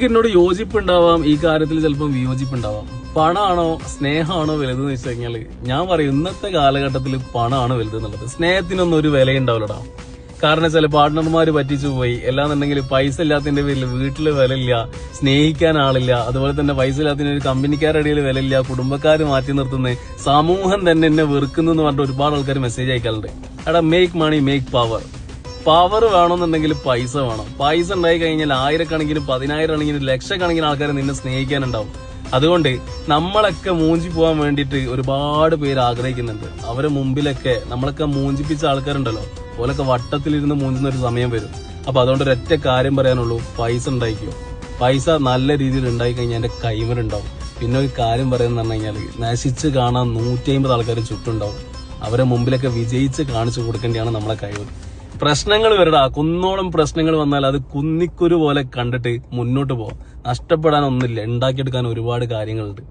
എന്നോട് യോജിപ്പുണ്ടാവാം, ഈ കാര്യത്തിൽ ചിലപ്പോൾ വിയോജിപ്പുണ്ടാവാം. പണമാണോ സ്നേഹമാണോ വലുതെന്ന് വെച്ച് കഴിഞ്ഞാല് ഞാൻ പറയും ഇന്നത്തെ കാലഘട്ടത്തിൽ പണമാണ് വലുതെന്നുള്ളത്. സ്നേഹത്തിനൊന്നും ഒരു വിലയുണ്ടാവില്ലടാ. കാരണം ചില പാർട്ട്ണർമാര് പറ്റിച്ചു പോയി. എല്ലാന്നുണ്ടെങ്കിൽ പൈസ ഇല്ലാത്തതിന്റെ പേരിൽ വീട്ടില് വിലയില്ല, സ്നേഹിക്കാൻ ആളില്ല, അതുപോലെ തന്നെ പൈസ ഇല്ലാത്തതിന് ഒരു കമ്പനിക്കാരുടെ ഇടയിൽ വിലയില്ല, കുടുംബക്കാര് മാറ്റി നിർത്തുന്നത്, സമൂഹം തന്നെ എന്നെ വെറുക്കുന്നു എന്ന് പറഞ്ഞിട്ട് ഒരുപാട് ആൾക്കാർ മെസ്സേജ് അയക്കാറുണ്ട്. എടാ, make money make power. Power വേണമെന്നുണ്ടെങ്കിൽ പൈസ വേണം. പൈസ ഉണ്ടായി കഴിഞ്ഞാൽ ആയിരക്കണക്കിന്, 10,000 കണക്കിന്, ലക്ഷക്കണക്കിന് ആൾക്കാർ നിന്നെ സ്നേഹിക്കാനുണ്ടാവും. അതുകൊണ്ട് നമ്മളൊക്കെ മൂഞ്ചി പോകാൻ വേണ്ടിയിട്ട് ഒരുപാട് പേര് ആഗ്രഹിക്കുന്നുണ്ട്. അവരെ മുമ്പിലൊക്കെ നമ്മളൊക്കെ മൂഞ്ചിപ്പിച്ച ആൾക്കാരുണ്ടല്ലോ, ഓലൊക്കെ വട്ടത്തിലിരുന്ന് മൂഞ്ചുന്ന ഒരു സമയം വരും. അപ്പൊ അതുകൊണ്ട് ഒരൊറ്റ കാര്യം പറയാനുള്ളൂ, പൈസ ഉണ്ടായിക്കോ. പൈസ നല്ല രീതിയിൽ ഉണ്ടായി കഴിഞ്ഞാൽ എന്റെ കൈമരുണ്ടാവും. പിന്നെ ഒരു കാര്യം പറയുന്നത് പറഞ്ഞു കഴിഞ്ഞാൽ, നശിച്ച് കാണാൻ 150 ആൾക്കാർ ചുറ്റുണ്ടാവും. അവരെ മുമ്പിലൊക്കെ വിജയിച്ച് കാണിച്ചു കൊടുക്കേണ്ടിയാണ് നമ്മളെ കഴിവ്. പ്രശ്നങ്ങൾ വരടാ, കുന്നോളം പ്രശ്നങ്ങൾ വന്നാൽ അത് കുന്നിക്കുരു പോലെ കണ്ടിട്ട് മുന്നോട്ട് പോവാം. നഷ്ടപ്പെടാനൊന്നുമില്ല, ഉണ്ടാക്കിയെടുക്കാൻ ഒരുപാട് കാര്യങ്ങളുണ്ട്.